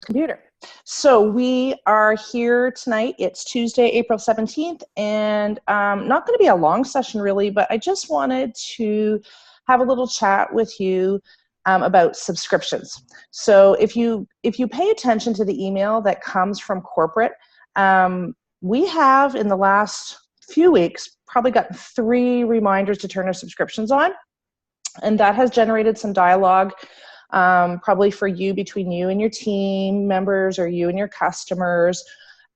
Computer. So we are here tonight. It's Tuesday, April 17th, and not going to be a long session really, but I just wanted to have a little chat with you about subscriptions. So if you pay attention to the email that comes from corporate, we have in the last few weeks probably gotten 3 reminders to turn our subscriptions on, and that has generated some dialogue probably for you, between you and your team members or you and your customers.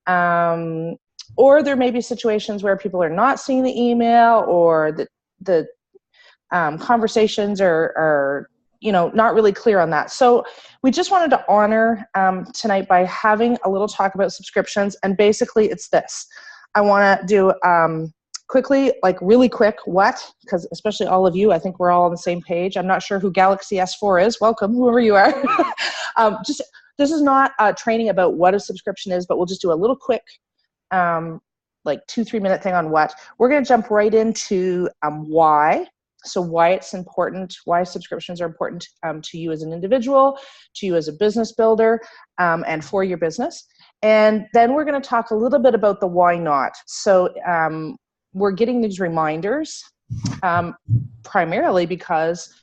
Or there may be situations where people are not seeing the email, or the conversations are not really clear on that. So we just wanted to honor tonight by having a little talk about subscriptions. And basically it's this. I want to do quickly, like really quick, because especially all of you, I think we're all on the same page. I'm not sure who Galaxy S4 is. Welcome, whoever you are. This is not training about what a subscription is, but we'll just do a little quick, like 2-3 minute thing on what. We're going to jump right into why. So why it's important, why subscriptions are important to you as an individual, to you as a business builder, and for your business. And then we're going to talk a little bit about the why not. So we're getting these reminders primarily because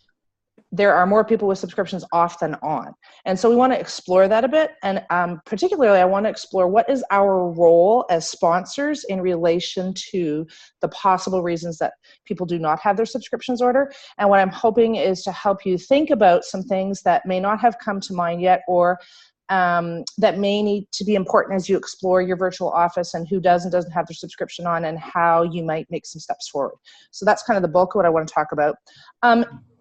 there are more people with subscriptions off than on. And so we want to explore that a bit. And particularly, I want to explore what is our role as sponsors in relation to the possible reasons that people do not have their subscriptions order. And what I'm hoping is to help you think about some things that may not have come to mind yet, or that may need to be important as you explore your virtual office and who does and doesn't have their subscription on, and how you might make some steps forward. So that's kind of the bulk of what I want to talk about.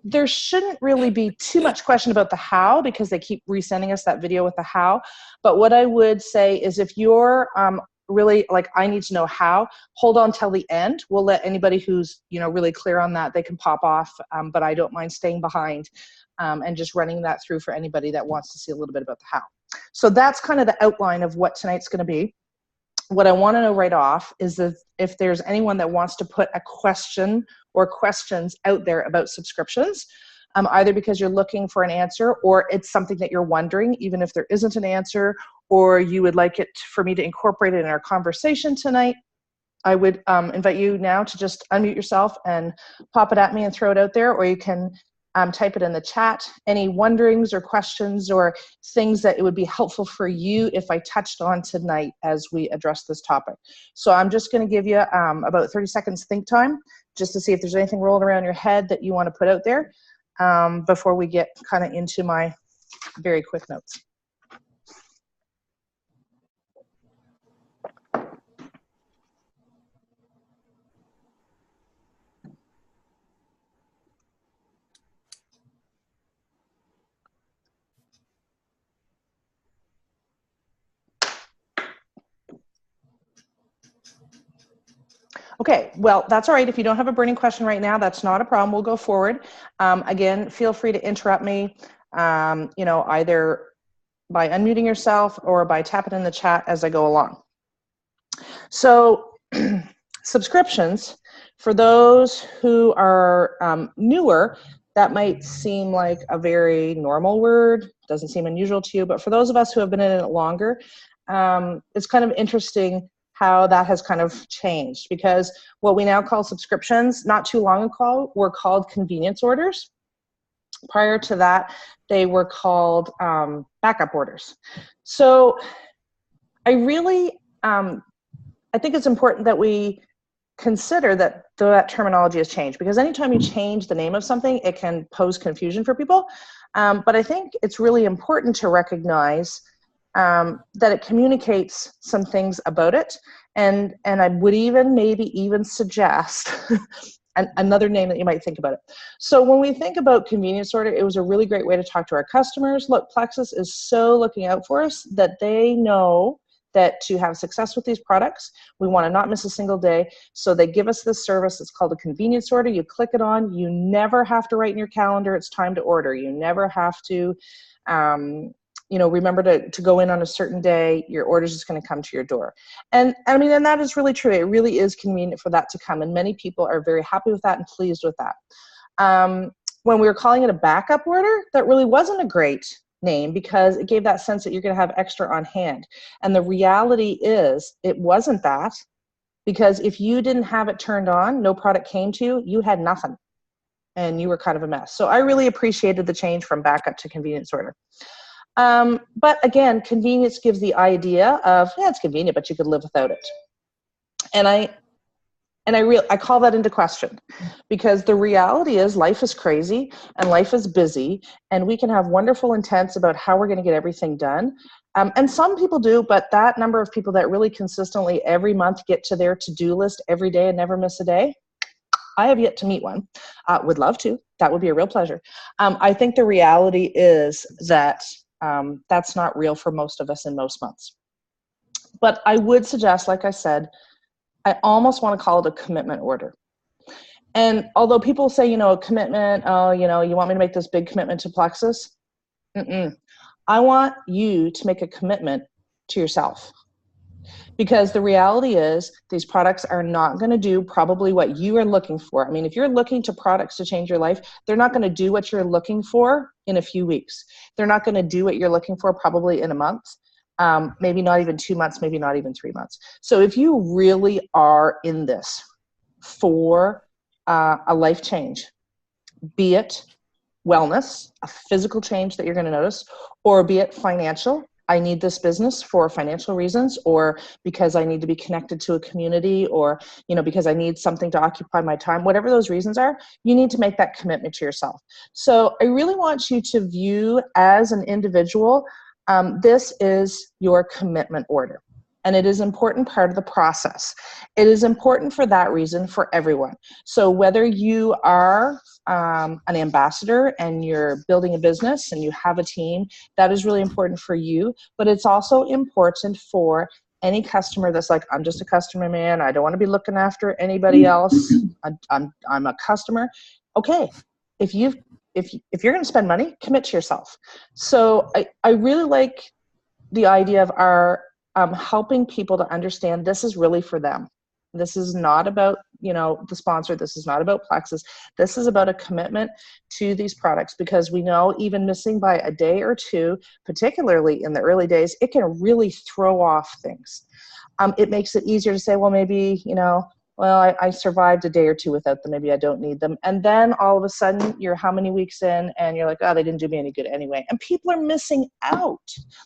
There shouldn't really be too much question about the how, because they keep resending us that video with the how. But what I would say is, if you're really like, I need to know how, hold on till the end. We'll let anybody who's really clear on that, they can pop off, but I don't mind staying behind and just running that through for anybody that wants to see a little bit about the how. So that's kind of the outline of what tonight's going to be. What I want to know right off is that if there's anyone that wants to put a question or questions out there about subscriptions, either because you're looking for an answer, or it's something that you're wondering, even if there isn't an answer, or you would like it for me to incorporate it in our conversation tonight, I would invite you now to just unmute yourself and pop it at me and throw it out there, or you can type it in the chat. Any wonderings or questions or things that it would be helpful for you if I touched on tonight as we address this topic. So I'm just going to give you about 30 seconds think time, just to see if there's anything rolling around your head that you want to put out there before we get kind of into my very quick notes. Okay, well, that's all right. If you don't have a burning question right now, that's not a problem. We'll go forward. Again, feel free to interrupt me, either by unmuting yourself or by tapping in the chat as I go along. So subscriptions, for those who are newer, that might seem like a very normal word, doesn't seem unusual to you, but for those of us who have been in it longer, it's kind of interesting how that has kind of changed, because what we now call subscriptions, not too long ago, were called convenience orders. Prior to that, they were called backup orders. So I really, I think it's important that we consider that that terminology has changed, because anytime you change the name of something, it can pose confusion for people. But I think it's really important to recognize that it communicates some things about it. And I would maybe suggest another name that you might think about it. So when we think about convenience order, it was a really great way to talk to our customers. Look, Plexus is so looking out for us that they know that to have success with these products, we want to not miss a single day. So they give us this service. It's called a convenience order. You click it on. You never have to write in your calendar, it's time to order. You never have to remember to go in on a certain day. Your order is just going to come to your door. And I mean, and that is really true. It really is convenient for that to come. And many people are very happy with that and pleased with that. When we were calling it a backup order, that really wasn't a great name because it gave that sense that you're going to have extra on hand. And the reality is it wasn't that, because if you didn't have it turned on, no product came to you, you had nothing and you were kind of a mess. So I really appreciated the change from backup to convenience order. But again, convenience gives the idea of, yeah, it's convenient, but you could live without it. And I call that into question, because the reality is life is crazy and life is busy, and we can have wonderful intents about how we're going to get everything done. And some people do, but that number of people that really consistently every month get to their to-do list every day and never miss a day, I have yet to meet one. Would love to. That would be a real pleasure. I think the reality is that that's not real for most of us in most months. But I would suggest, like I said, I almost want to call it a commitment order. And although people say, you know, a commitment, oh, you know, you want me to make this big commitment to Plexus? I want you to make a commitment to yourself. Because the reality is these products are not going to do probably what you are looking for. I mean, if you're looking to products to change your life, they're not going to do what you're looking for in a few weeks. They're not going to do what you're looking for probably in a month. Maybe not even 2 months, maybe not even 3 months. So if you really are in this for a life change, be it wellness, a physical change that you're going to notice, or be it financial, I need this business for financial reasons, or because I need to be connected to a community, or, you know, because I need something to occupy my time, whatever those reasons are, you need to make that commitment to yourself. So I really want you to view as an individual, this is your commitment order. And it is an important part of the process. It is important for that reason for everyone. So whether you are an ambassador and you're building a business and you have a team, that is really important for you. But it's also important for any customer that's like, I'm just a customer, man. I don't want to be looking after anybody else. I'm a customer. Okay, if you're going to spend money, commit to yourself. So I really like the idea of our helping people to understand this is really for them. This is not about, you know, the sponsor. This is not about Plexus. This is about a commitment to these products, because we know even missing by a day or two, particularly in the early days, it can really throw off things. It makes it easier to say, well, maybe, you know, well, I survived a day or two without them. Maybe I don't need them. And then all of a sudden you're how many weeks in and you're like, oh, they didn't do me any good anyway. And people are missing out.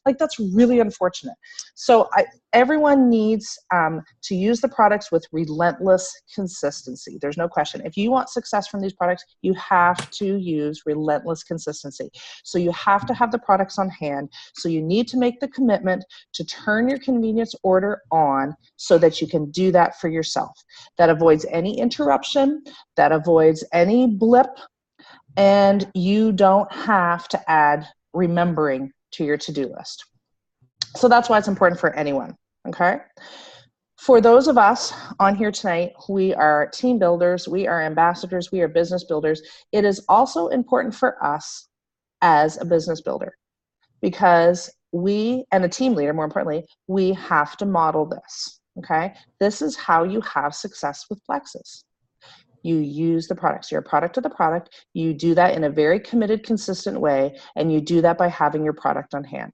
Like, that's really unfortunate. So everyone needs to use the products with relentless consistency. There's no question. If you want success from these products, you have to use relentless consistency. So you have to have the products on hand. So you need to make the commitment to turn your convenience order on so that you can do that for yourself. That avoids any interruption, that avoids any blip, and you don't have to add remembering to your to-do list. So that's why it's important for anyone, okay? For those of us on here tonight, we are team builders, we are ambassadors, we are business builders. It is also important for us as a business builder, because we, and a team leader more importantly, we have to model this. Okay, this is how you have success with Plexus. You use the products. You're a product of the product. You do that in a very committed, consistent way, and you do that by having your product on hand.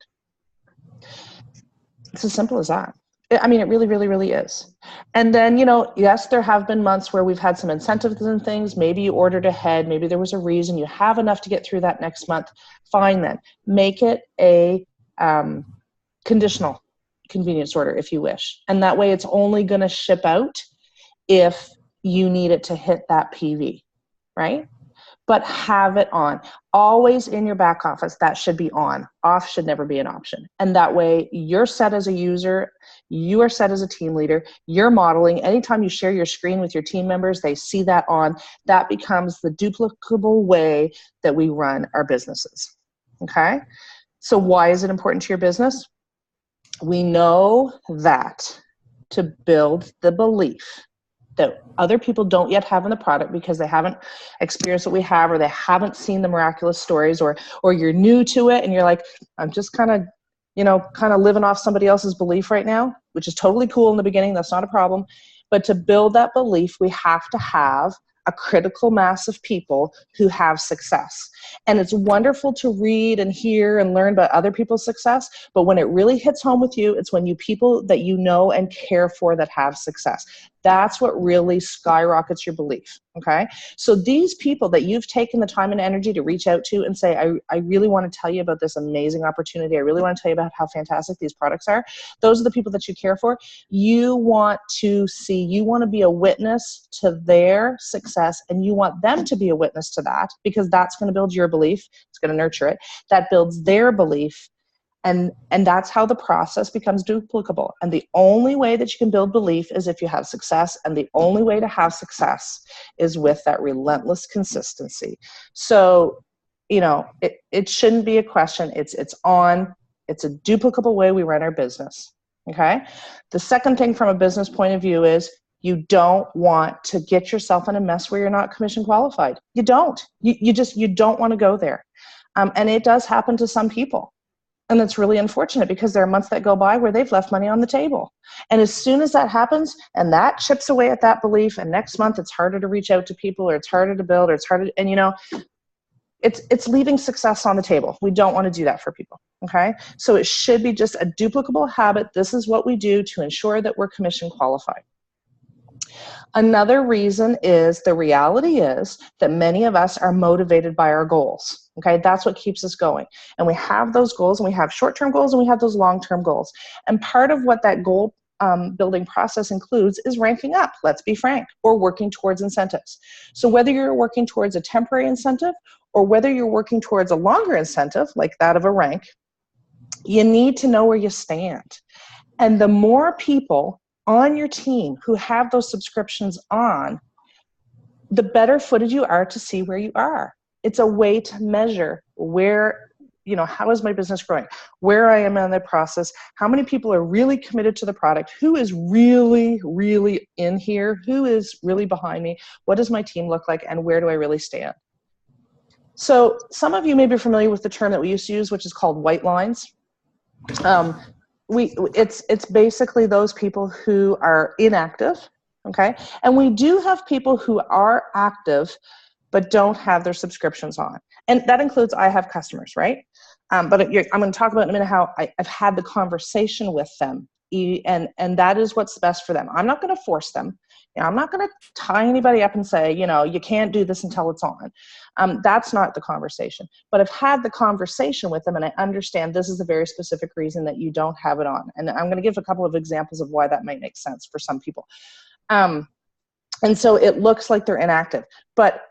It's as simple as that. I mean, it really, really, really is. And then, you know, yes, there have been months where we've had some incentives and things. Maybe you ordered ahead. Maybe there was a reason. You have enough to get through that next month. Fine then. Make it a conditional convenience order if you wish. And that way it's only going to ship out if you need it to hit that PV, right? But have it on. Always in your back office, that should be on. Off should never be an option. And that way you're set as a user, you are set as a team leader, you're modeling. Anytime you share your screen with your team members, they see that on. That becomes the duplicable way that we run our businesses, okay? So why is it important to your business? We know that to build the belief that other people don't yet have in the product because they haven't experienced what we have, or they haven't seen the miraculous stories, or you're new to it and you're like, I'm just kind of living off somebody else's belief right now, which is totally cool in the beginning. That's not a problem. But to build that belief, we have to have a critical mass of people who have success. And it's wonderful to read and hear and learn about other people's success, but when it really hits home with you, it's when you people that you know and care for that have success. That's what really skyrockets your belief, okay? So these people that you've taken the time and energy to reach out to and say, I really want to tell you about this amazing opportunity. I really want to tell you about how fantastic these products are. Those are the people that you care for. You want to see, you want to be a witness to their success, and you want them to be a witness to that, because that's going to build your belief. It's going to nurture it. That builds their belief. And that's how the process becomes duplicable. And the only way that you can build belief is if you have success. And the only way to have success is with that relentless consistency. So, you know, it shouldn't be a question. It's a duplicable way we run our business. Okay. The second thing from a business point of view is you don't want to get yourself in a mess where you're not commission qualified. You don't. You don't want to go there. And it does happen to some people. And that's really unfortunate, because there are months that go by where they've left money on the table. And as soon as that happens and that chips away at that belief, and next month it's harder to reach out to people, or it's harder to build, or it's harder, and you know, it's leaving success on the table. We don't want to do that for people, okay? So it should be just a duplicable habit. This is what we do to ensure that we're commission qualified. Another reason is the reality is that many of us are motivated by our goals. Okay, that's what keeps us going. And we have those goals, and we have short-term goals, and we have those long-term goals. And part of what that goal building process includes is ranking up, let's be frank, or working towards incentives. So whether you're working towards a temporary incentive or whether you're working towards a longer incentive, like that of a rank, you need to know where you stand. And the more people on your team who have those subscriptions on, the better footed you are to see where you are. It's a way to measure where, you know, how is my business growing, where I am in the process, how many people are really committed to the product, who is really, really in here, who is really behind me, what does my team look like, and where do I really stand? So some of you may be familiar with the term that we used to use, which is called white lines. It's basically those people who are inactive, okay? And we do have people who are active but don't have their subscriptions on. And that includes, I have customers, right? But I'm going to talk about in a minute how I've had the conversation with them, and that is what's best for them. I'm not going to force them. You know, I'm not going to tie anybody up and say, you know, you can't do this until it's on. That's not the conversation. But I've had the conversation with them, and I understand this is a very specific reason that you don't have it on. And I'm going to give a couple of examples of why that might make sense for some people. And so it looks like they're inactive, but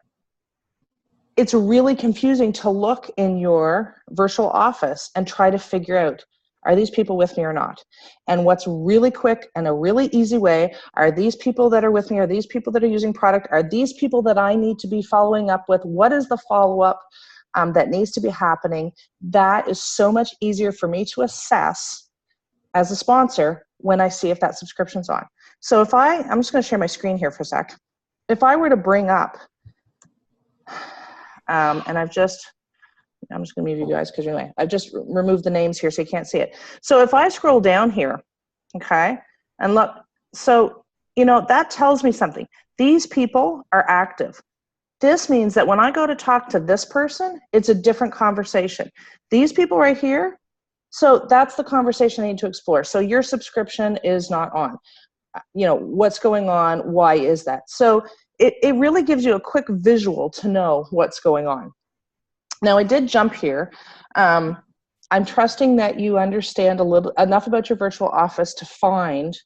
it's really confusing to look in your virtual office and try to figure out, are these people with me or not? And what's really quick and a really easy way, are these people that are with me, are these people that are using product, are these people that I need to be following up with? What is the follow-up that needs to be happening? That is so much easier for me to assess as a sponsor when I see if that subscription's on. So if I'm just going to share my screen here for a sec. If I were to bring up, and I'm just going to move you guys, because anyway, I've just removed the names here so you can't see it. So if I scroll down here, okay, and look, so, you know, that tells me something. These people are active. This means that when I go to talk to this person, it's a different conversation. These people right here, so that's the conversation I need to explore. So your subscription is not on. You know, what's going on? Why is that? So it really gives you a quick visual to know what's going on. Now, I did jump here. I'm trusting that you understand enough about your virtual office to find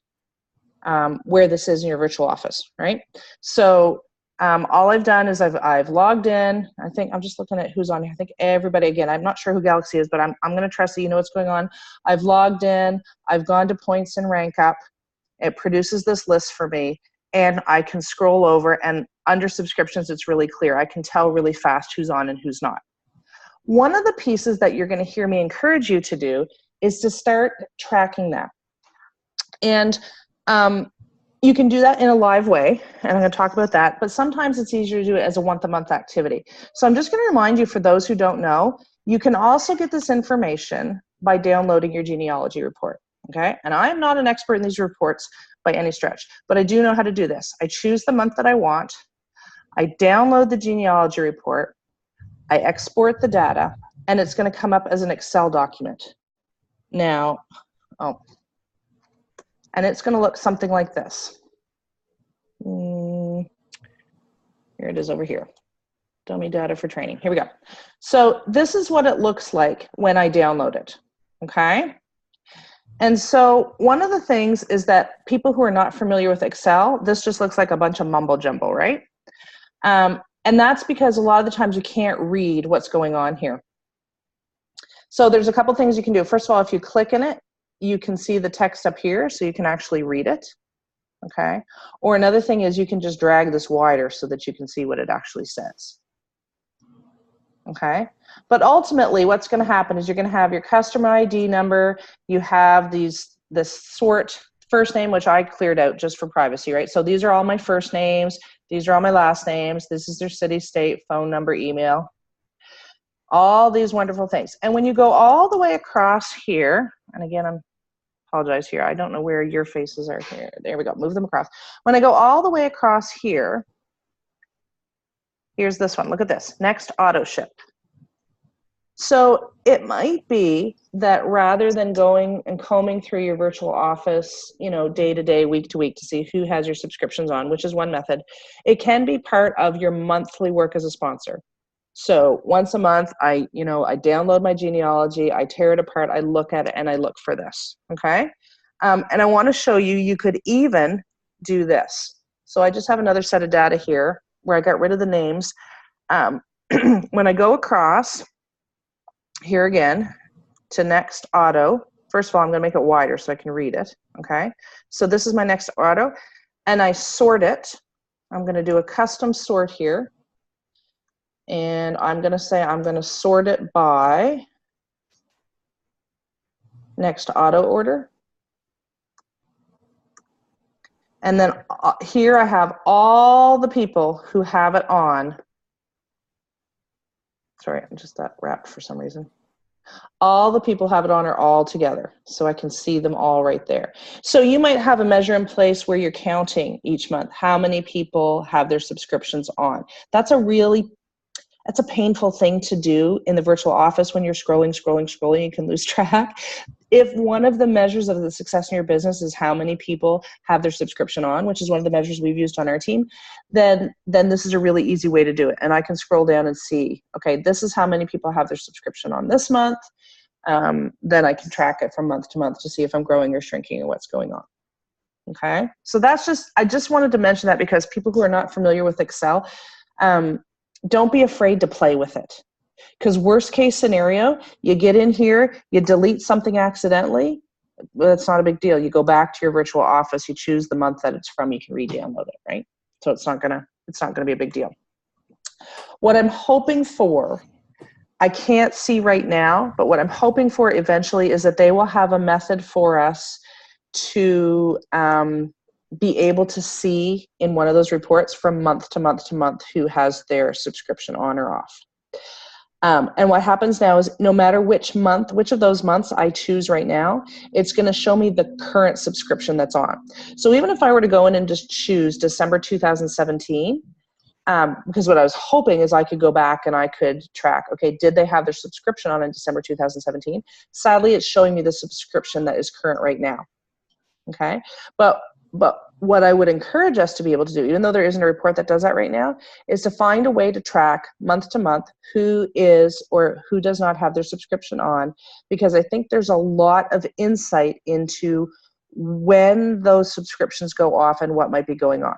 where this is in your virtual office, right? So all I've done is I've logged in. I think I'm just looking at who's on here. I think everybody, again, I'm not sure who Galaxy is, but I'm going to trust that you know what's going on. I've logged in. I've gone to points and rank up. It produces this list for me. And I can scroll over, and under subscriptions, it's really clear. I can tell really fast who's on and who's not. One of the pieces that you're going to hear me encourage you to do is to start tracking that. And you can do that in a live way, and I'm going to talk about that, but sometimes it's easier to do it as a once-a-month activity. So I'm just going to remind you, for those who don't know, you can also get this information by downloading your genealogy report. Okay, and I am not an expert in these reports by any stretch, but I do know how to do this. I choose the month that I want. I download the genealogy report, I export the data, and it's going to come up as an Excel document. Now, and it's going to look something like this. Here it is over here. Dummy data for training. Here we go. So this is what it looks like when I download it, okay? And so one of the things is that people who are not familiar with Excel, this just looks like a bunch of mumbo jumbo, right? And that's because a lot of the times you can't read what's going on here. So there's a couple things you can do. First of all, if you click in it, you can see the text up here, so you can actually read it, okay? Or another thing is you can just drag this wider so that you can see what it actually says, okay? But ultimately, what's going to happen is you're going to have your customer ID number, you have this sort first name, which I cleared out just for privacy, right? So these are all my first names, these are all my last names, this is their city, state, phone number, email, all these wonderful things. And when you go all the way across here, and again, I apologize here, I don't know where your faces are here. There we go, move them across. When I go all the way across here, here's this one, look at this, next auto ship. So it might be that rather than going and combing through your virtual office, you know, day to day, week to week to see who has your subscriptions on, which is one method, it can be part of your monthly work as a sponsor. So once a month, I download my genealogy, I tear it apart, I look at it, and I look for this, okay? And I want to show you, you could even do this. So I just have another set of data here where I got rid of the names. When I go across, here again, to next auto, first of all, I'm going to make it wider so I can read it, okay? So this is my next auto, and I sort it. I'm going to do a custom sort here. And I'm going to say I'm going to sort it by next auto order. And then here I have all the people who have it on. Sorry, I just got wrapped for some reason. All the people have it on are all together, so I can see them all right there. So you might have a measure in place where you're counting each month how many people have their subscriptions on. That's a painful thing to do in the virtual office when you're scrolling, you can lose track. If one of the measures of the success in your business is how many people have their subscription on, which is one of the measures we've used on our team, then this is a really easy way to do it. And I can scroll down and see, okay, this is how many people have their subscription on this month. Then I can track it from month to month to see if I'm growing or shrinking or what's going on. Okay, so I just wanted to mention that because people who are not familiar with Excel, don't be afraid to play with it. Because worst case scenario, you get in here, you delete something accidentally, well, it's not a big deal. You go back to your virtual office, you choose the month that it's from, you can re-download it, right? So it's not gonna be a big deal. What I'm hoping for, I can't see right now, but what I'm hoping for eventually is that they will have a method for us to be able to see in one of those reports from month to month to month who has their subscription on or off. And what happens now is no matter which of those months I choose right now, it's going to show me the current subscription that's on. So even if I were to go in and just choose December 2017, because what I was hoping is I could go back and I could track, okay, did they have their subscription on in December 2017? Sadly, it's showing me the subscription that is current right now. Okay, but what I would encourage us to be able to do, even though there isn't a report that does that right now, is to find a way to track month to month who is or who does not have their subscription on, because I think there's a lot of insight into when those subscriptions go off and what might be going on.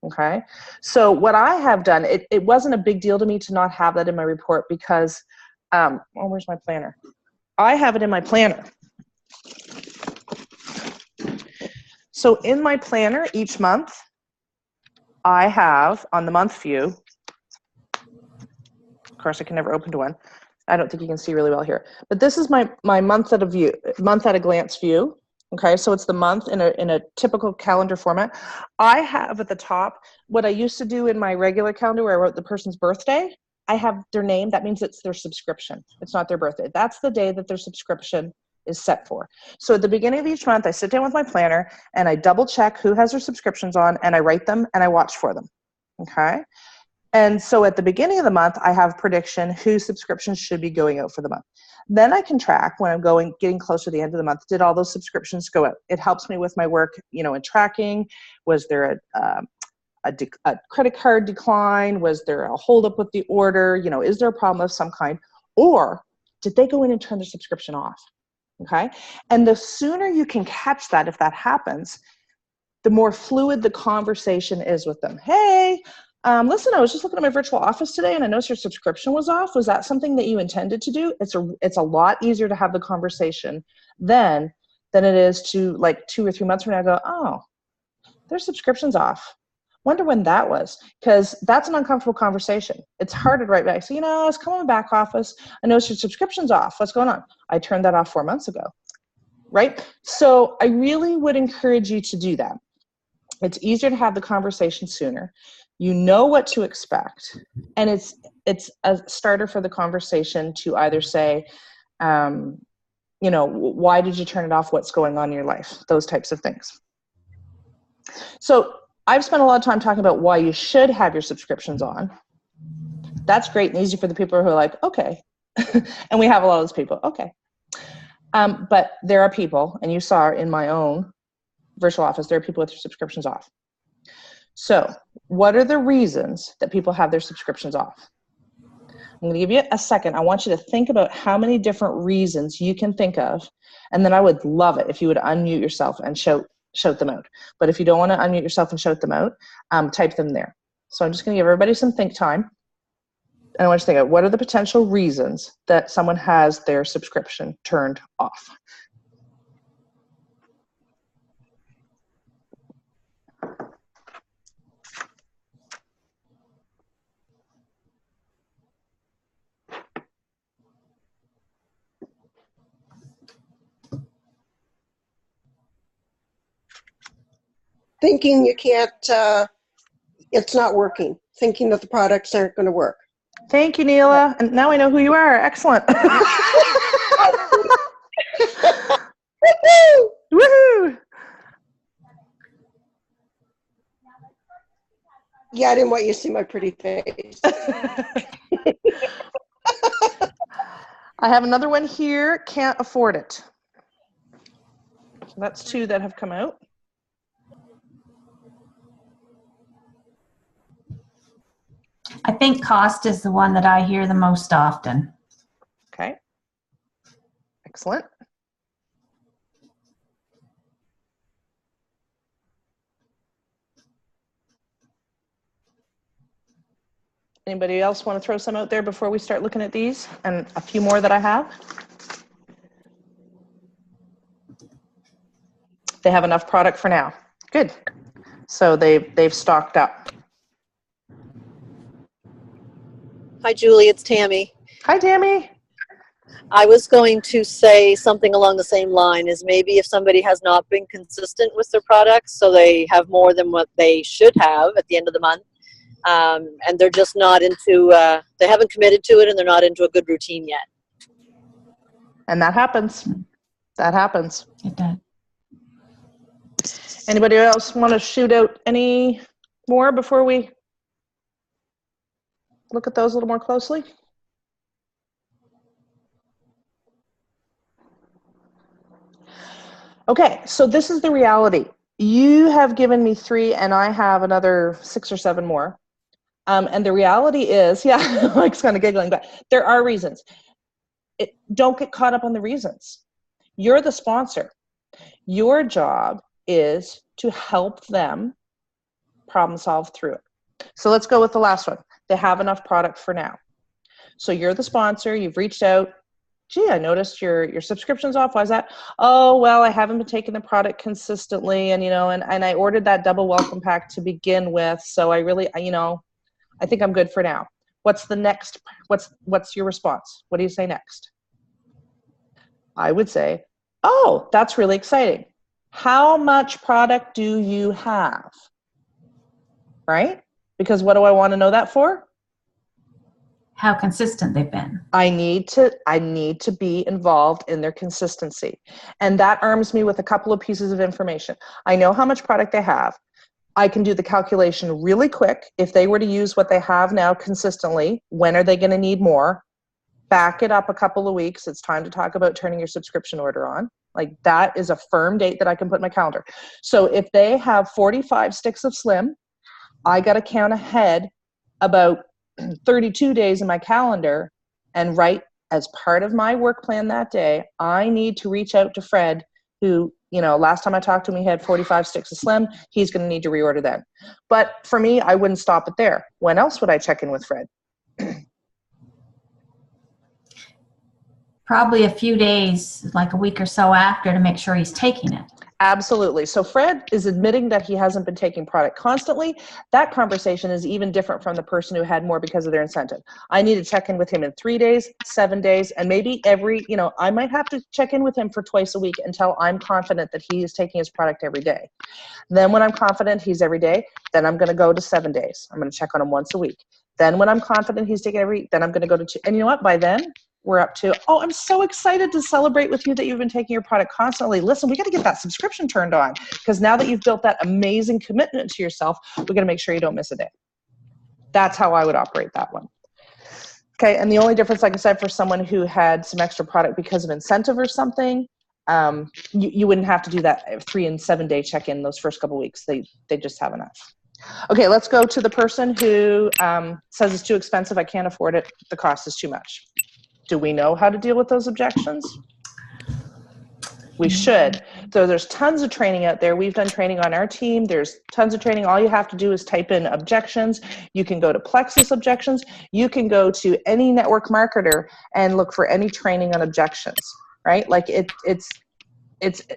Okay, so what I have done, it wasn't a big deal to me to not have that in my report because, oh, where's my planner? I have it in my planner. So in my planner each month, I have on the month view, of course I can never open to one. I don't think you can see really well here, but this is my month at a glance view. Okay, so it's the month in a typical calendar format. I have at the top what I used to do in my regular calendar where I wrote the person's birthday. I have their name. That means it's their subscription. It's not their birthday. That's the day that their subscription is set for. So at the beginning of each month, I sit down with my planner and I double check who has their subscriptions on and I write them and I watch for them. Okay. And so at the beginning of the month, I have prediction whose subscriptions should be going out for the month. Then I can track when I'm getting closer to the end of the month, did all those subscriptions go out? It helps me with my work, in tracking. Was there a credit card decline? Was there a holdup with the order? Is there a problem of some kind? Or did they go in and turn their subscription off? Okay. And the sooner you can catch that, if that happens, the more fluid the conversation is with them. Hey, listen, I was just looking at my virtual office today and I noticed your subscription was off. Was that something that you intended to do? It's a lot easier to have the conversation than it is to, like, 2 or 3 months from now go, oh, their subscription's off. Wonder when that was, because that's an uncomfortable conversation. It's hard to write back. So, I was coming back office. I noticed your subscription's off. What's going on? I turned that off 4 months ago, right? So I really would encourage you to do that. It's easier to have the conversation sooner. You know what to expect. And it's a starter for the conversation to either say, why did you turn it off? What's going on in your life? Those types of things. So I've spent a lot of time talking about why you should have your subscriptions on. That's great and easy for the people who are like, okay. And we have a lot of those people. Okay. But there are people, and you saw in my own virtual office, there are people with their subscriptions off. So what are the reasons that people have their subscriptions off? I'm going to give you a second. I want you to think about how many different reasons you can think of. And then I would love it if you would unmute yourself and shout them out. But if you don't want to unmute yourself and shout them out, type them there. So I'm just going to give everybody some think time. And I want you to think of what are the potential reasons that someone has their subscription turned off. Thinking you can't, it's not working. Thinking that the products aren't going to work. Thank you, Neela. And now I know who you are. Excellent. Woohoo! Yeah, I didn't want you to see my pretty face. I have another one here. Can't afford it. So that's 2 that have come out. I think cost is the one that I hear the most often. Okay. Excellent. Anybody else want to throw some out there before we start looking at these and a few more that I have? They have enough product for now. Good. So they've stocked up. Hi, Julie, it's Tammy. Hi, Tammy. I was going to say something along the same line, is maybe if somebody has not been consistent with their products, so they have more than what they should have at the end of the month, and they're just not into, they haven't committed to it and they're not into a good routine yet. And that happens. That happens. It does. Anybody else want to shoot out any more before we look at those a little more closely? Okay, so this is the reality. You have given me 3 and I have another 6 or 7 more. And the reality is, yeah, Mike's kind of giggling, but there are reasons. Don't get caught up on the reasons. You're the sponsor. Your job is to help them problem solve through it. So let's go with the last one. They have enough product for now. So you're the sponsor, you've reached out. Gee, I noticed your subscription's off. Why is that? Oh, well, I haven't been taking the product consistently, and and I ordered that double welcome pack to begin with. So I really, I think I'm good for now. What's the next? What's your response? What do you say next? I would say, oh, that's really exciting. How much product do you have? Right? Because what do I want to know that for? How consistent they've been. I need to be involved in their consistency. And that arms me with a couple of pieces of information. I know how much product they have. I can do the calculation really quick. If they were to use what they have now consistently, when are they going to need more? Back it up a couple of weeks. It's time to talk about turning your subscription order on. Like, that is a firm date that I can put in my calendar. So if they have 45 sticks of Slim, I got to count ahead about 32 days in my calendar and write as part of my work plan that day, I need to reach out to Fred, who, last time I talked to him, he had 45 sticks of Slim. He's going to need to reorder then. But for me, I wouldn't stop it there. When else would I check in with Fred? Probably a few days, like a week or so after, to make sure he's taking it. Absolutely. So Fred is admitting that he hasn't been taking product constantly. That conversation is even different from the person who had more because of their incentive. I need to check in with him in 3 days, 7 days, and maybe I might have to check in with him for twice a week until I'm confident that he is taking his product every day. Then when I'm confident he's every day, then I'm going to go to 7 days. I'm going to check on him once a week. Then when I'm confident he's taking every week, then I'm going to go to 2. And you know what? By then, we're up to, I'm so excited to celebrate with you that you've been taking your product constantly. Listen, we got to get that subscription turned on, because now that you've built that amazing commitment to yourself, we got to make sure you don't miss a day. That's how I would operate that one. Okay, and the only difference, like I said, for someone who had some extra product because of incentive or something, you wouldn't have to do that 3 and 7 day check-in those first couple weeks. They just have enough. Okay, let's go to the person who says it's too expensive, I can't afford it, the cost is too much. Do we know how to deal with those objections? We should. So there's tons of training out there. We've done training on our team. There's tons of training. All you have to do is type in objections. You can go to Plexus objections. You can go to any network marketer and look for any training on objections, right? Like it's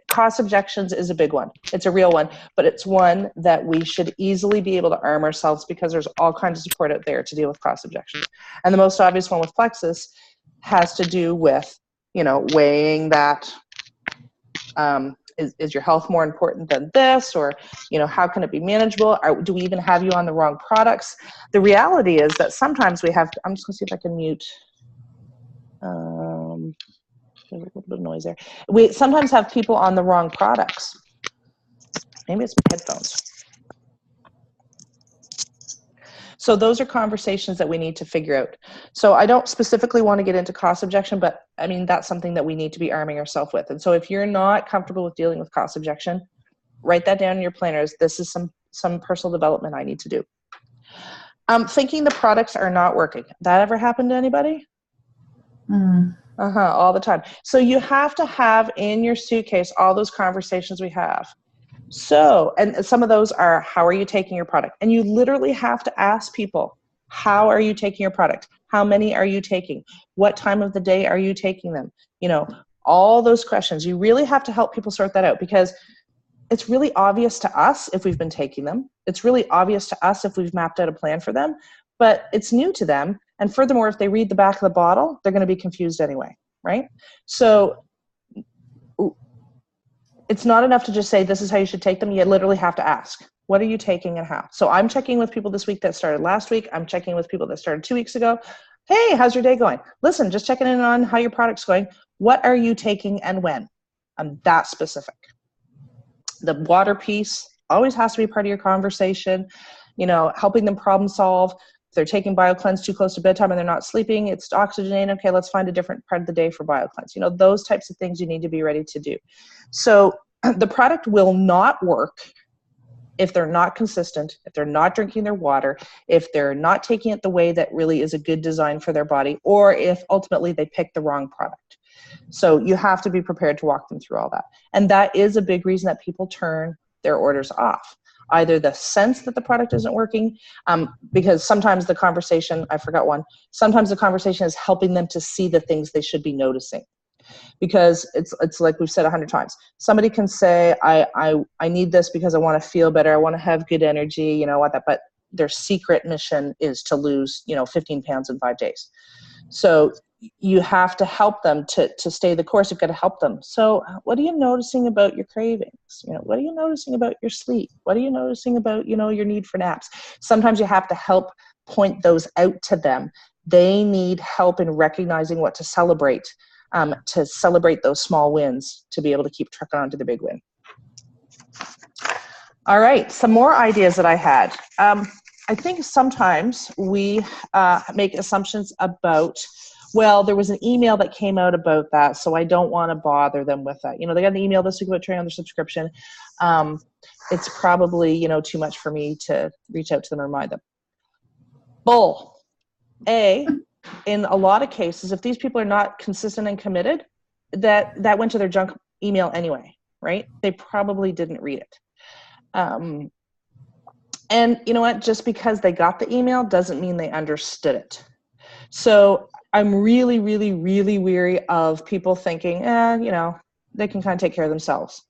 cost objections is a big one. It's a real one, but it's one that we should easily be able to arm ourselves, because there's all kinds of support out there to deal with cost objections. And the most obvious one with Plexus has to do with, weighing that, is your health more important than this? Or, how can it be manageable? Do we even have you on the wrong products? The reality is that sometimes we have, I'm just gonna see if I can mute, there's a little bit of noise there. We sometimes have people on the wrong products. Maybe it's my headphones. So those are conversations that we need to figure out. So I don't specifically want to get into cost objection, but I mean, that's something that we need to be arming ourselves with. And so if you're not comfortable with dealing with cost objection, write that down in your planners. This is some personal development I need to do. Thinking the products are not working. That ever happened to anybody? All the time. So you have to have in your suitcase all those conversations we have. So, and some of those are, how are you taking your product? And you literally have to ask people, how are you taking your product? How many are you taking? What time of the day are you taking them? All those questions. You really have to help people sort that out, because it's really obvious to us if we've been taking them. It's really obvious to us if we've mapped out a plan for them, but it's new to them. And furthermore, if they read the back of the bottle, they're going to be confused anyway, right? So it's not enough to just say, this is how you should take them. You literally have to ask, what are you taking and how? So I'm checking with people this week that started last week. I'm checking with people that started 2 weeks ago. Hey, how's your day going? Listen, just checking in on how your product's going. What are you taking and when? I'm that specific. The water piece always has to be part of your conversation. Helping them problem solve. If they're taking BioCleanse too close to bedtime and they're not sleeping, it's oxygenate. Okay, let's find a different part of the day for BioCleanse. Those types of things you need to be ready to do. So the product will not work if they're not consistent, if they're not drinking their water, if they're not taking it the way that really is a good design for their body, or if ultimately they pick the wrong product. So you have to be prepared to walk them through all that. And that is a big reason that people turn their orders off. Either the sense that the product isn't working, because sometimes the conversation, I forgot one, sometimes the conversation is helping them to see the things they should be noticing. Because it's like we've said 100 times. Somebody can say, I need this because I want to feel better, I want to have good energy, but their secret mission is to lose, 15 pounds in 5 days. So you have to help them to stay the course. You've got to help them. So what are you noticing about your cravings? What are you noticing about your sleep? What are you noticing about, your need for naps? Sometimes you have to help point those out to them. They need help in recognizing what to celebrate those small wins to be able to keep trucking on to the big win. All right, some more ideas that I had. I think sometimes we make assumptions about, well, there was an email that came out about that, so I don't want to bother them with that. You know, they got an email this week about turning on their subscription. It's probably, you know, too much for me to reach out to them and remind them. Bull. In a lot of cases, if these people are not consistent and committed, that went to their junk email anyway, right? They probably didn't read it. And you know what? Just because they got the email doesn't mean they understood it. So I'm really, really, really weary of people thinking, you know, they can kind of take care of themselves.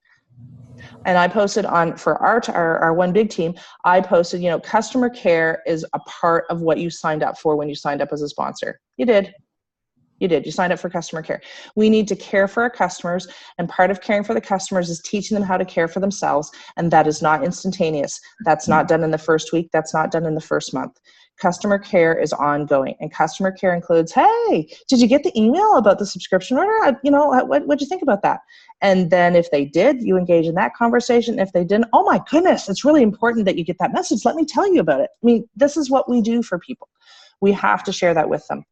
And I posted for our one big team, I posted, you know, customer care is a part of what you signed up for when you signed up as a sponsor. You did. You signed up for customer care. We need to care for our customers, and part of caring for the customers is teaching them how to care for themselves, and that is not instantaneous. That's not done in the first week. That's not done in the first month. Customer care is ongoing, and customer care includes, hey, did you get the email about the subscription order? You know, what'd you think about that? And then if they did, you engage in that conversation. If they didn't, oh my goodness, it's really important that you get that message. Let me tell you about it. I mean, this is what we do for people. We have to share that with them.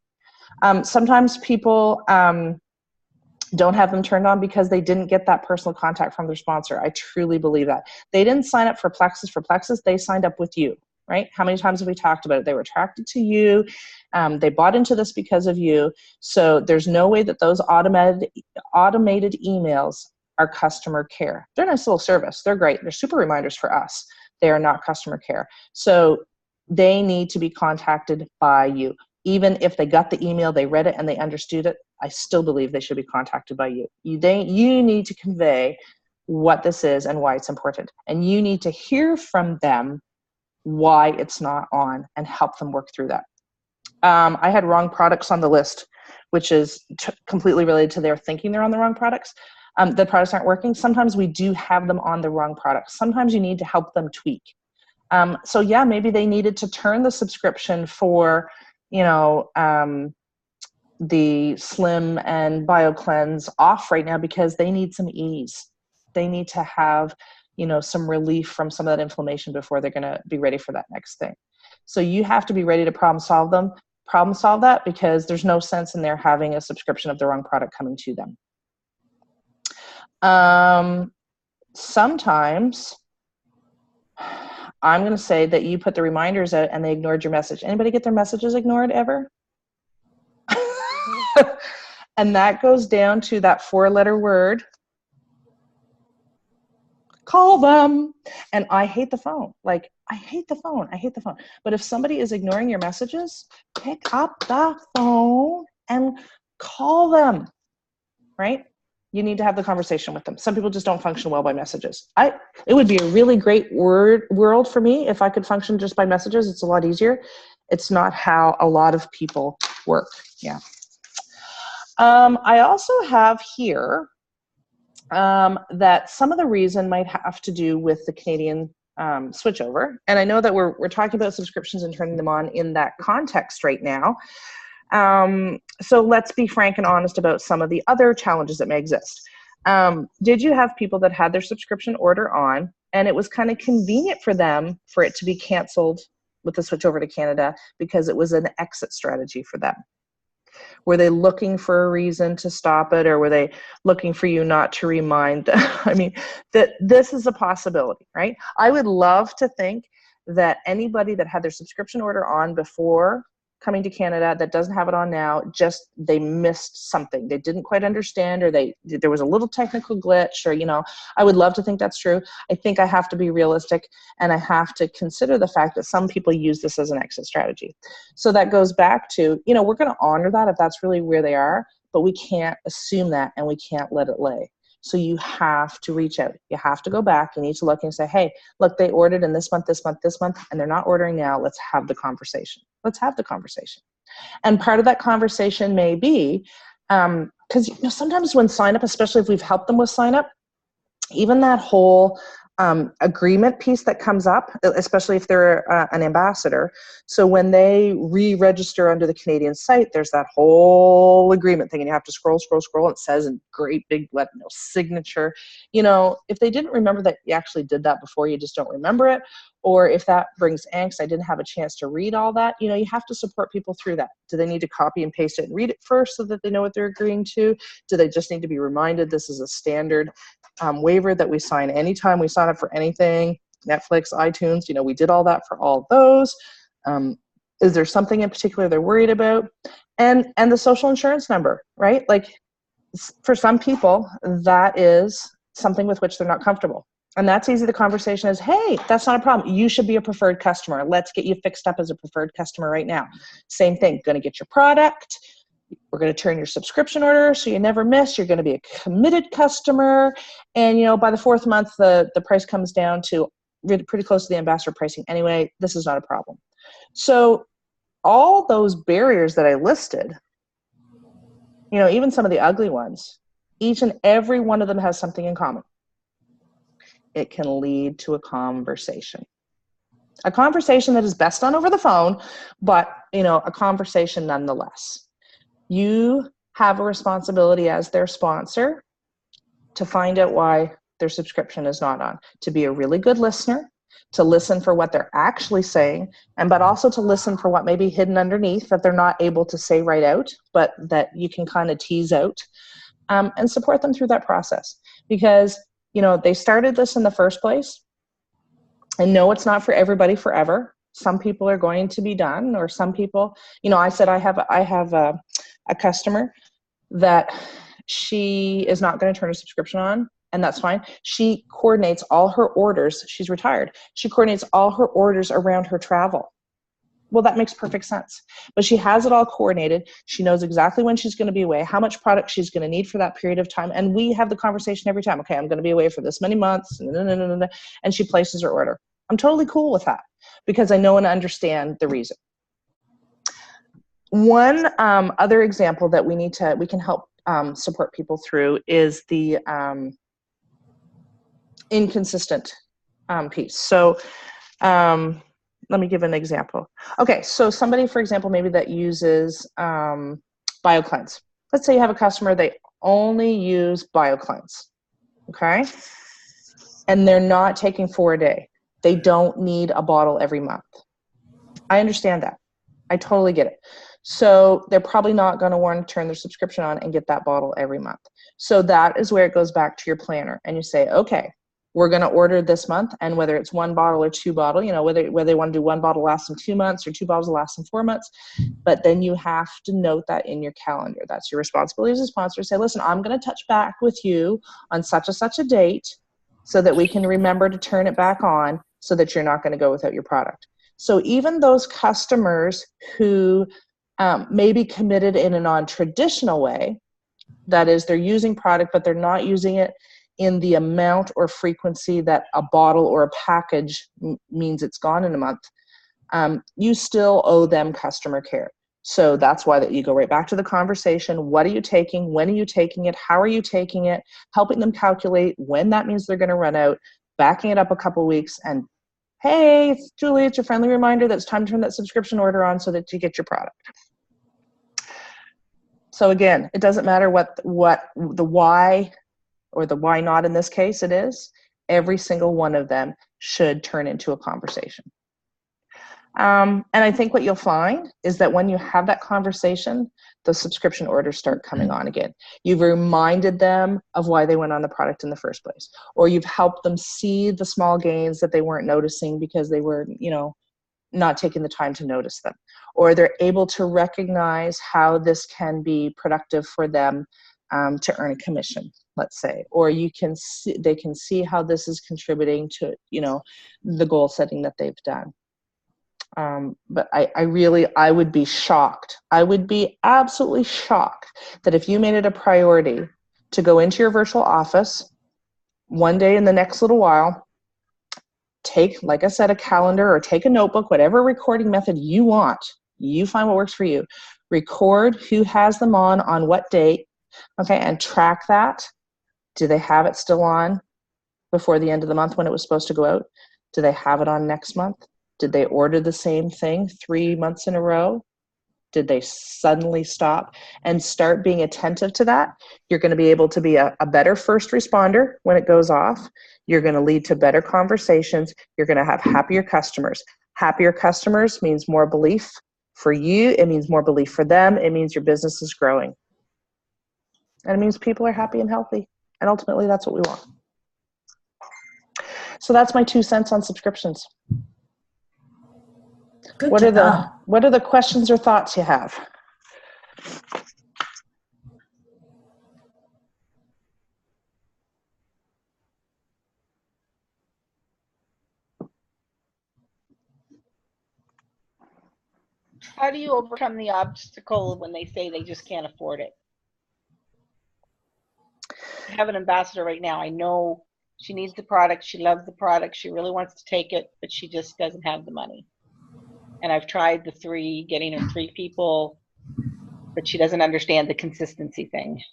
Sometimes people don't have them turned on because they didn't get that personal contact from their sponsor. I truly believe that. They didn't sign up for Plexus, they signed up with you, right? How many times have we talked about it? They were attracted to you. They bought into this because of you. So there's no way that those automated emails are customer care. They're a nice little service. They're great. They're super reminders for us. They are not customer care. So they need to be contacted by you. Even if they got the email, they read it, and they understood it, I still believe they should be contacted by you. You need to convey what this is and why it's important. And you need to hear from them why it's not on and help them work through that. I had wrong products on the list, which is completely related to their thinking they're on the wrong products. The products aren't working. Sometimes we do have them on the wrong products. Sometimes you need to help them tweak. So yeah, maybe they needed to turn the subscription for, you know, the Slim and BioCleanse off right now because they need some ease. They need to have, you know, some relief from some of that inflammation before they're going to be ready for that next thing. So you have to be ready to problem solve that, because there's no sense in their having a subscription of the wrong product coming to them. Sometimes I'm going to say that you put the reminders out and they ignored your message. Anybody get their messages ignored ever? And that goes down to that 4-letter word. Call them. And I hate the phone. Like, I hate the phone. But if somebody is ignoring your messages, pick up the phone and call them, right? You need to have the conversation with them. Some people just don't function well by messages. It would be a really great world for me if I could function just by messages. It's a lot easier. It's not how a lot of people work. Yeah. I also have here that some of the reason might have to do with the Canadian switchover. And I know that we're talking about subscriptions and turning them on in that context right now. So let's be frank and honest about some of the other challenges that may exist. Did you have people that had their subscription order on and it was kind of convenient for them for it to be canceled with the switch over to Canada because it was an exit strategy for them? Were they looking for a reason to stop it, or were they looking for you not to remind them? I mean, that this is a possibility, right? I would love to think that anybody that had their subscription order on before coming to Canada that doesn't have it on now, just they missed something. They didn't quite understand, or there was a little technical glitch, or, you know, I would love to think that's true. I think I have to be realistic, and I have to consider the fact that some people use this as an exit strategy. So that goes back to, you know, we're going to honor that if that's really where they are, but we can't assume that, and we can't let it lay. So you have to reach out. You have to go back. You need to look and say, hey, look, they ordered in this month, and they're not ordering now. Let's have the conversation. And part of that conversation may be, because, you know, sometimes when sign up, especially if we've helped them with sign up, even that whole agreement piece that comes up, especially if they're an ambassador. So when they re-register under the Canadian site, there's that whole agreement thing, and you have to scroll, and it says in great big signature. If they didn't remember that you actually did that before, you just don't remember it. Or if that brings angst, I didn't have a chance to read all that, you have to support people through that. Do they need to copy and paste it and read it first so that they know what they're agreeing to? Do they just need to be reminded this is a standard waiver that we sign anytime we sign up for anything? Netflix, iTunes, we did all that for all of those. Is there something in particular they're worried about? And the social insurance number, right? Like, for some people, that is something with which they're not comfortable. And that's easy. The conversation is, hey, that's not a problem. You should be a preferred customer. Let's get you fixed up as a preferred customer right now. Same thing, going to get your product. We're going to turn your subscription order so you never miss. You're going to be a committed customer. And, by the 4th month, the price comes down to really pretty close to the ambassador pricing anyway. This is not a problem. So all those barriers that I listed, even some of the ugly ones, each and every one of them has something in common. It can lead to a conversation that is best done over the phone, but, a conversation nonetheless. You have a responsibility as their sponsor to find out why their subscription is not on, to be a really good listener, to listen for what they're actually saying, but also to listen for what may be hidden underneath that they're not able to say right out, but that you can kind of tease out, and support them through that process. Because they started this in the first place. And no, it's not for everybody forever. Some people are going to be done, or some people, I said I have a customer that she is not going to turn a subscription on, and that's fine. She coordinates all her orders. She's retired. She coordinates all her orders around her travel. Well, that makes perfect sense. But she has it all coordinated. She knows exactly when she's going to be away, how much product she's going to need for that period of time. And we have the conversation every time. Okay, I'm going to be away for this many months. And she places her order. I'm totally cool with that because I know and understand the reason. One other example that we can help support people through is the inconsistent piece. So, let me give an example. Okay, so somebody, for example, maybe that uses BioCleanse. Let's say you have a customer, they only use BioCleanse, okay? And they're not taking 4 a day. They don't need a bottle every month. I understand that. I totally get it. So they're probably not going to want to turn their subscription on and get that bottle every month. So that is where it goes back to your planner. And you say, okay, we're going to order this month, and whether it's 1 bottle or 2 bottle, whether they want to do 1 bottle last them 2 months or 2 bottles last them 4 months, but then you have to note that in your calendar. That's your responsibility as a sponsor. Say, listen, I'm going to touch back with you on such and such a date so that we can remember to turn it back on so that you're not going to go without your product. So even those customers who may be committed in a non-traditional way, that is, they're using product, but they're not using it in the amount or frequency that a bottle or a package means it's gone in a month, you still owe them customer care. So that's why that you go right back to the conversation. What are you taking? When are you taking it? How are you taking it? Helping them calculate when that means they're going to run out, backing it up a couple weeks, and hey, it's Julie, it's your friendly reminder that it's time to turn that subscription order on so that you get your product. So again, it doesn't matter what the why or the why not in this case it is. Every single one of them should turn into a conversation. And I think what you'll find is that when you have that conversation, the subscription orders start coming on again. You've reminded them of why they went on the product in the first place, or you've helped them see the small gains that they weren't noticing because they were, not taking the time to notice them, or they're able to recognize how this can be productive for them to earn a commission, let's say, or they can see how this is contributing to, the goal setting that they've done. But I would be shocked. I would be absolutely shocked that if you made it a priority to go into your virtual office one day in the next little while, take, like I said, a calendar or take a notebook, whatever recording method you want, you find what works for you. Record who has them on what date, okay, and track that. Do they have it still on? before the end of the month when it was supposed to go out? Do they have it on next month? Did they order the same thing 3 months in a row? Did they suddenly stop? And start being attentive to that. You're going to be able to be a better first responder when it goes off. You're going to lead to better conversations. You're going to have happier customers. Happier customers means more belief for you. It means more belief for them. It means your business is growing. And it means people are happy and healthy. And ultimately, that's what we want. So that's my 2 cents on subscriptions. Good What to are the know. what are the questions or thoughts you have? How do you overcome the obstacle when they say they just can't afford it? I have an ambassador right now. I know she needs the product. She loves the product. She really wants to take it, but she just doesn't have the money. And I've tried getting her 3 people, but she doesn't understand the consistency thing.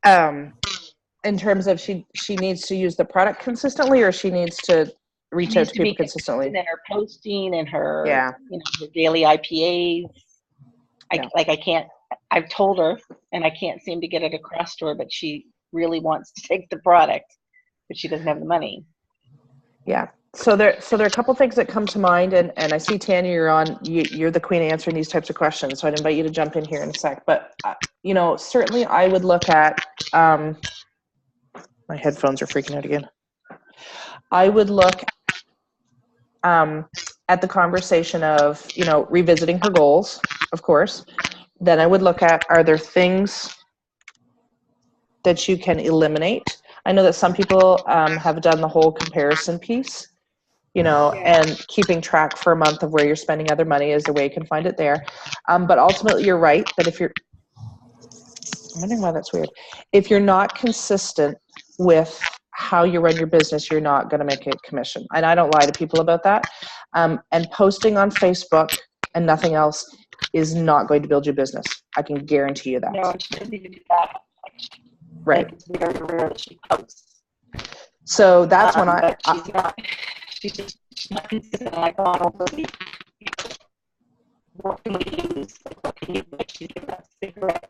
In terms of she needs to use the product consistently, or she needs to reach out to people consistently? In her posting and her, Yeah. Her daily IPAs. Yeah. I've told her, and I can't seem to get it across to her, but she really wants to take the product, but she doesn't have the money. Yeah. So there are a couple things that come to mind, and I see Tanya, you're the queen answering these types of questions, so I'd invite you to jump in here in a sec. But certainly I would look at my headphones are freaking out again. I would look at the conversation of revisiting her goals, of course. Then I would look at, are there things that you can eliminate? I know that some people have done the whole comparison piece. And keeping track for a month of where you're spending other money is the way you can find it there. But ultimately, you're right that I'm wondering why that's weird. If you're not consistent with how you run your business, you're not going to make a commission. And I don't lie to people about that. And posting on Facebook and nothing else is not going to build your business. I can guarantee you that. No, she doesn't even do that. Right. Like, it's very rare that she posts. So that's when she's not consistent. I've gone over what can we use? Like, what can you do? She's giving up cigarettes.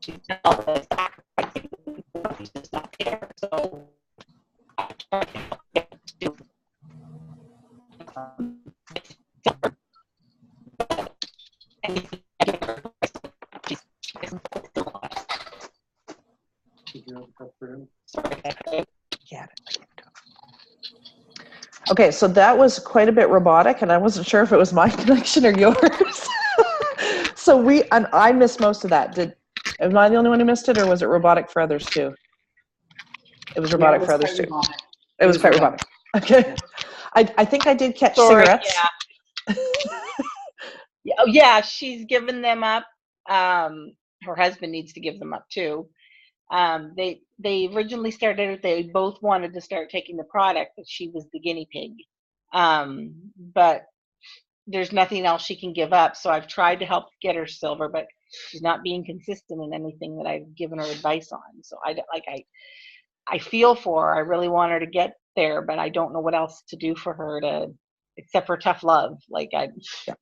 She's done all this sacrificing. She's just not there. So I try to help get to Okay, so that was quite a bit robotic, and I wasn't sure if it was my connection or yours. And I missed most of that. Am I the only one who missed it, or was it robotic for others too? It was robotic for others too. It was quite robotic. Okay. I think I did catch cigarettes. Yeah. Yeah, she's given them up. Her husband needs to give them up too. They originally started, they both wanted to start taking the product, but she was the guinea pig. But there's nothing else she can give up. So I've tried to help get her silver, but she's not being consistent in anything that I've given her advice on. So I feel for her. I really want her to get there, but I don't know what else to do for her except for tough love. And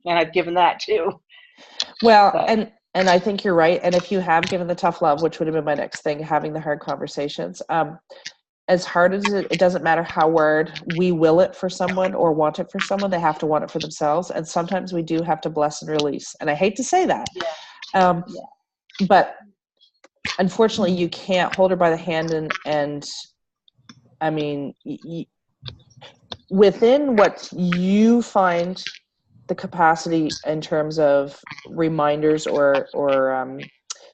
I've given that too. Well, and I think you're right. And if you have given the tough love, which would have been my next thing, having the hard conversations, as hard as it doesn't matter how hard we will it for someone or want it for someone, they have to want it for themselves. And sometimes we do have to bless and release. And I hate to say that, but unfortunately you can't hold her by the hand and I mean, within what you find the capacity in terms of reminders or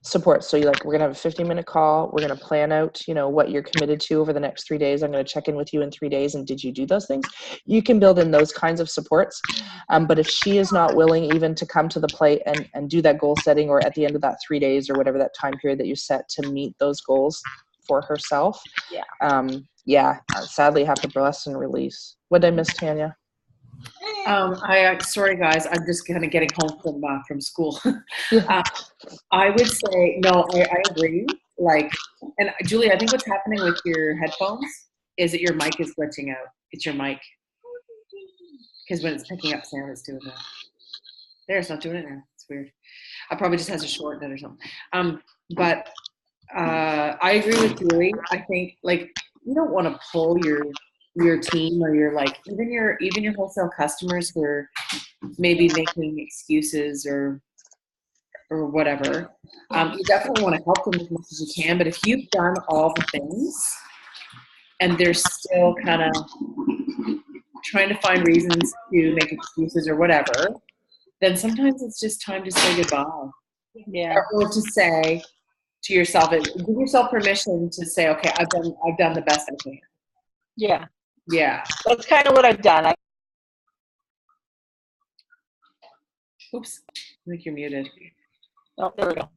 support. So we're going to have a 15-minute call. We're going to plan out, what you're committed to over the next 3 days. I'm going to check in with you in 3 days. And did you do those things? You can build in those kinds of supports. But if she is not willing even to come to the plate and do that goal setting, or at the end of that 3 days or whatever that time period that you set to meet those goals for herself, sadly you have to bless and release. What did I miss, Tanya? Sorry guys, I'm just kind of getting home from school. I would say, no, I agree. like, and Julie, I think what's happening with your headphones is that your mic is glitching out. It's your mic. Because when it's picking up sound, it's doing that. There, it's not doing it now. It's weird. I probably just has a short net or something. But I agree with Julie. I think like you don't want to pull your team or your like even your wholesale customers who are maybe making excuses or whatever. You definitely want to help them as much as you can. But if you've done all the things and they're still kind of trying to find reasons to make excuses or whatever, then sometimes it's just time to say goodbye. Yeah. Or to say to yourself, give yourself permission to say, okay, I've done the best I can. Yeah. Yeah. That's kind of what I've done. Oops. I think you're muted. Oh, there we go.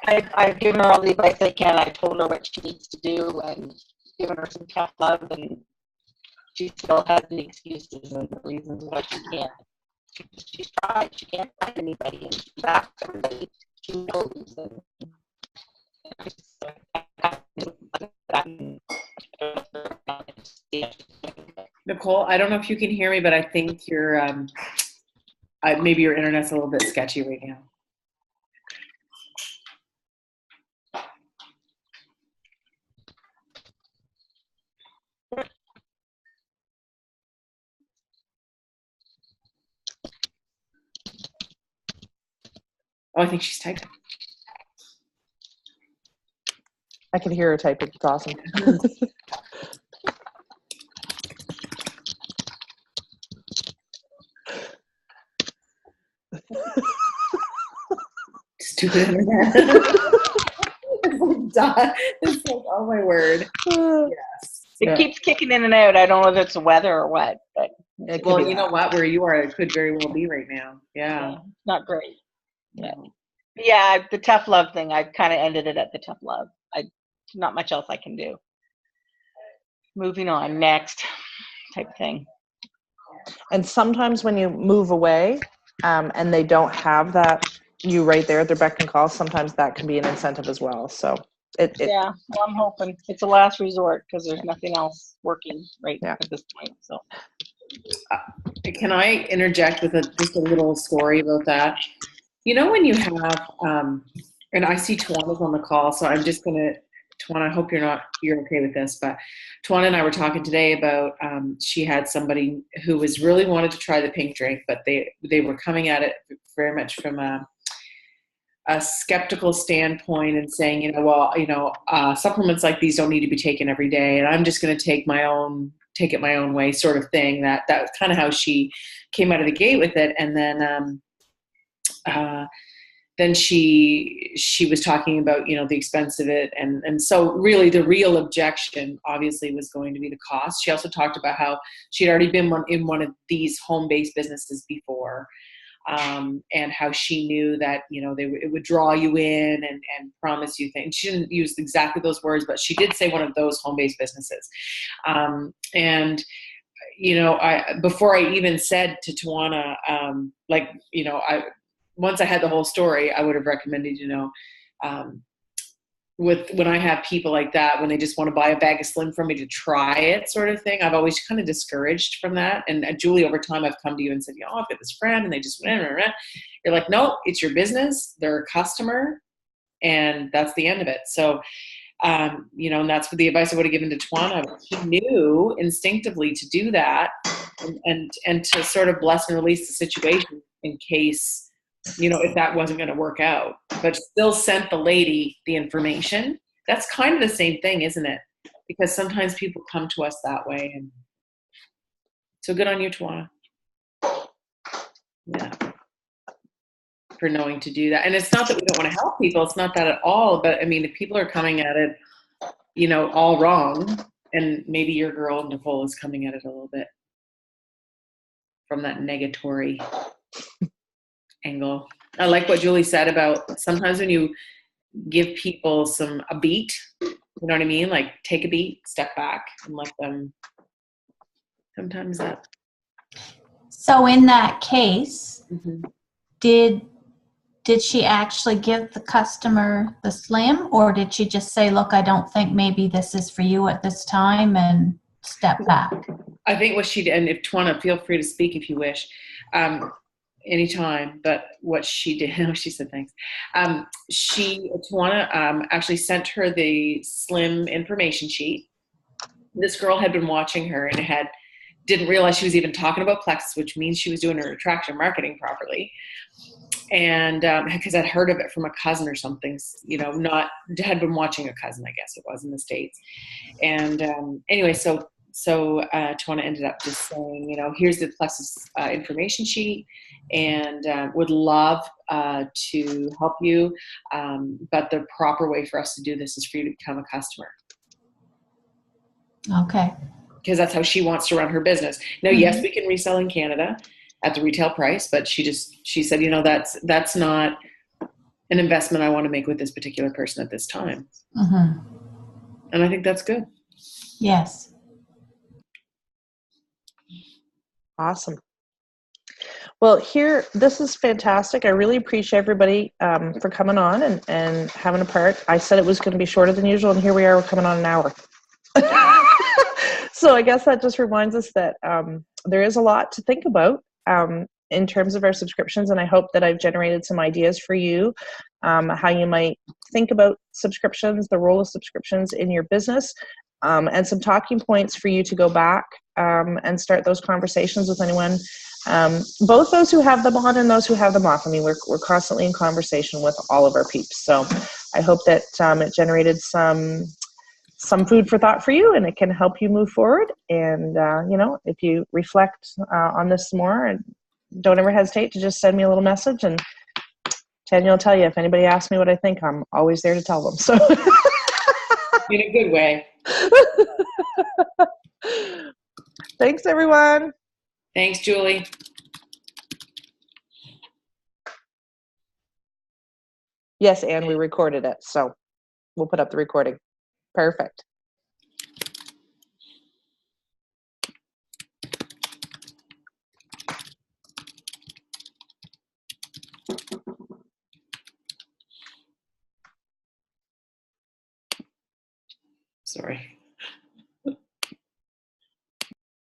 I've given her all the advice I can. I told her what she needs to do and given her some tough love, and she still has the excuses and the reasons why she can't. She's tried. She can't find anybody, and she's asked everybody. She knows. Nicole, I don't know if you can hear me, but I think your maybe your internet's a little bit sketchy right now. Oh, I think she's typing. I can hear her typing. It's awesome. Stupid internet. It's like, oh my word. Yes. It keeps kicking in and out. I don't know if it's the weather or what, but well, you know what? Where you are, it could very well be right now. Yeah. Not great. Yeah, the tough love thing. I kind of ended it at the tough love. Not much else I can do. Moving on, next type thing. And sometimes when you move away and they don't have that you right there at their beck and call, sometimes that can be an incentive as well. So yeah, well, I'm hoping it's a last resort because there's nothing else working at this point. So can I interject with just a little story about that? You know, when you have and I see Tawana's on the call, so I'm just gonna, Tawana, I hope you're okay with this, but Tawana and I were talking today about she had somebody who was really wanted to try the pink drink, but they were coming at it very much from a skeptical standpoint and saying, supplements like these don't need to be taken every day, and I'm just going to take it my own way, sort of thing. That was kind of how she came out of the gate with it, and then she was talking about the expense of it, and so really the real objection obviously was going to be the cost. She also talked about how she had already been in one of these home-based businesses before. And how she knew that it would draw you in and promise you things. She didn't use exactly those words, but she did say one of those home-based businesses. Before I even said to Tawana, once I had the whole story, I would have recommended when I have people like that, when they just want to buy a bag of Slim from me to try it, sort of thing, I've always kind of discouraged from that. And Julie, over time, I've come to you and said, I've got this friend, and they just you're like, no, it's your business. They're a customer, and that's the end of it. So, and that's what the advice I would have given to Tawana. He knew instinctively to do that, and to sort of bless and release the situation in case, if that wasn't going to work out, but still sent the lady the information. That's kind of the same thing, isn't it? Because sometimes people come to us that way. And so good on you, Tawana. Yeah. For knowing to do that. And it's not that we don't want to help people. It's not that at all. But I mean, if people are coming at it, all wrong, and maybe your girl, Nicole, is coming at it a little bit from that negatory angle. I like what Julie said about sometimes when you give people a beat, you know what I mean? Like take a beat, step back, and let them. Sometimes that. So in that case, did did she actually give the customer the slim, or did she just say, look, I don't think maybe this is for you at this time, and step back? I think what she did, and if Tawana, feel free to speak if you wish, anytime, but what she did, she said thanks. Tawana actually sent her the slim information sheet. This girl had been watching her and didn't realize she was even talking about Plexus, which means she was doing her attraction marketing properly. And because I'd heard of it from a cousin or something, had been watching a cousin, I guess it was, in the States. And anyway, so Tawana ended up just saying, here's the Plexus information sheet, and would love to help you, but the proper way for us to do this is for you to become a customer. Okay. Because that's how she wants to run her business. Now, yes, we can resell in Canada at the retail price, but she said, that's not an investment I want to make with this particular person at this time. Mm-hmm. And I think that's good. Yes. Awesome. Well, this is fantastic. I really appreciate everybody for coming on and having a part. I said it was going to be shorter than usual, and here we are, we're coming on an hour. So I guess that just reminds us that there is a lot to think about in terms of our subscriptions, and I hope that I've generated some ideas for you, how you might think about subscriptions, the role of subscriptions in your business, and some talking points for you to go back and start those conversations with anyone, both those who have them on and those who have them off. I mean, we're constantly in conversation with all of our peeps. So I hope that it generated some food for thought for you, and it can help you move forward. And, if you reflect on this more, and don't ever hesitate to just send me a little message, and Tanya will tell you, if anybody asks me what I think, I'm always there to tell them. So in a good way. Thanks, everyone. Thanks, Julie. Yes, and we recorded it, so we'll put up the recording. Perfect. Sorry.